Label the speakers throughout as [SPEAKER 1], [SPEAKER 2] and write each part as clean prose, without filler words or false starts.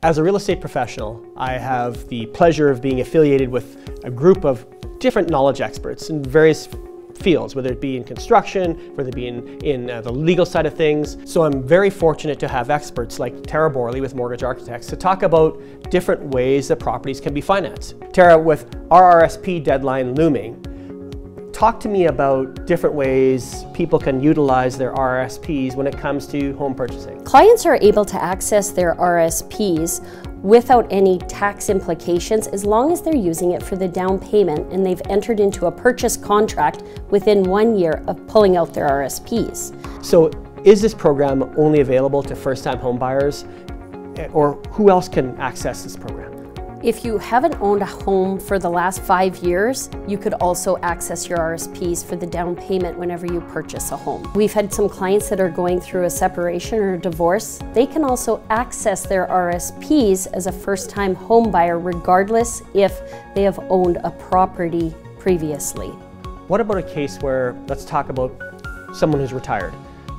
[SPEAKER 1] As a real estate professional, I have the pleasure of being affiliated with a group of different knowledge experts in various fields, whether it be in construction, whether it be in the legal side of things. So I'm very fortunate to have experts like Tara Borle with Mortgage Architects to talk about different ways that properties can be financed. Tara, with RRSP deadline looming, talk to me about different ways people can utilize their RRSPs when it comes to home purchasing.
[SPEAKER 2] Clients are able to access their RRSPs without any tax implications as long as they're using it for the down payment and they've entered into a purchase contract within 1 year of pulling out their RRSPs.
[SPEAKER 1] So is this program only available to first-time home buyers, or who else can access this program?
[SPEAKER 2] If you haven't owned a home for the last 5 years, you could also access your RRSPs for the down payment whenever you purchase a home. We've had some clients that are going through a separation or a divorce. They can also access their RRSPs as a first-time home buyer regardless if they have owned a property previously.
[SPEAKER 1] What about a case where, let's talk about someone who's retired.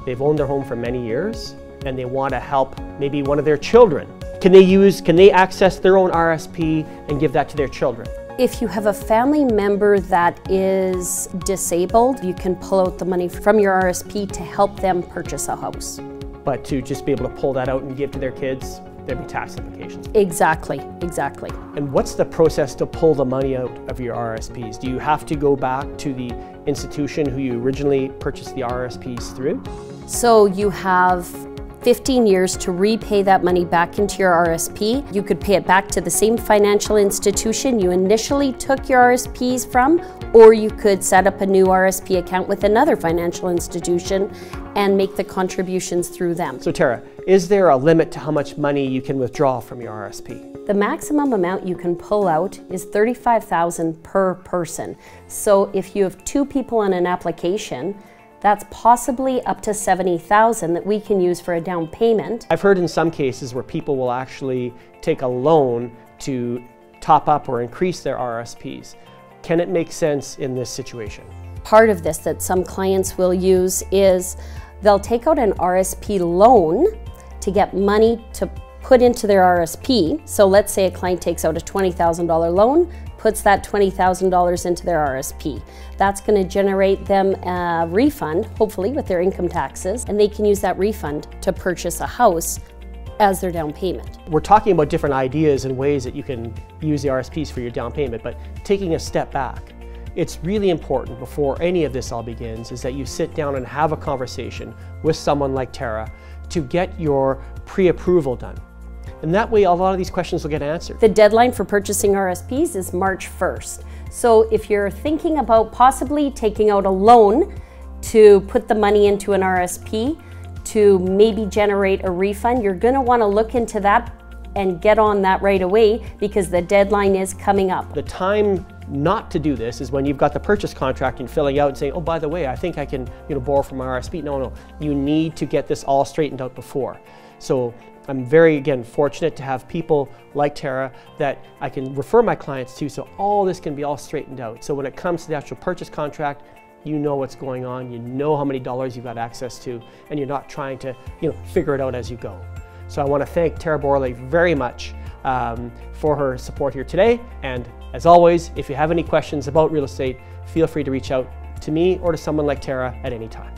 [SPEAKER 1] They've owned their home for many years and they want to help maybe one of their children. Can they access their own RRSP and give that to their children?
[SPEAKER 2] If you have a family member that is disabled, you can pull out the money from your RRSP to help them purchase a house.
[SPEAKER 1] But to just be able to pull that out and give to their kids, there'd be tax implications.
[SPEAKER 2] Exactly, exactly.
[SPEAKER 1] And what's the process to pull the money out of your RRSPs? Do you have to go back to the institution who you originally purchased the RRSPs through?
[SPEAKER 2] So you have 15 years to repay that money back into your RRSP. You could pay it back to the same financial institution you initially took your RRSPs from, or you could set up a new RRSP account with another financial institution and make the contributions through them.
[SPEAKER 1] So Tara, is there a limit to how much money you can withdraw from your RRSP?
[SPEAKER 2] The maximum amount you can pull out is $35,000 per person. So if you have 2 people on an application, that's possibly up to $70,000 that we can use for a down payment.
[SPEAKER 1] I've heard in some cases where people will actually take a loan to top up or increase their RRSPs. Can it make sense in this situation?
[SPEAKER 2] Part of this that some clients will use is they'll take out an RRSP loan to get money to put into their RRSP. So let's say a client takes out a $20,000 loan, puts that $20,000 into their RRSP. That's going to generate them a refund, hopefully with their income taxes, and they can use that refund to purchase a house as their down payment.
[SPEAKER 1] We're talking about different ideas and ways that you can use the RRSPs for your down payment, but taking a step back, it's really important before any of this all begins is that you sit down and have a conversation with someone like Tara to get your pre-approval done. And that way, a lot of these questions will get answered.
[SPEAKER 2] The deadline for purchasing RRSPs is March 1st. So if you're thinking about possibly taking out a loan to put the money into an RRSP to maybe generate a refund, you're going to want to look into that and get on that right away because the deadline is coming up.
[SPEAKER 1] The time not to do this is when you've got the purchase contract and filling out and saying, oh, by the way, I think I can borrow from my RRSP. No, you need to get this all straightened out before. So I'm very, again, fortunate to have people like Tara that I can refer my clients to, so all this can be all straightened out. So when it comes to the actual purchase contract, you know what's going on, you know how many dollars you've got access to, and you're not trying to figure it out as you go. So I want to thank Tara Borle very much for her support here today. And as always, if you have any questions about real estate, feel free to reach out to me or to someone like Tara at any time.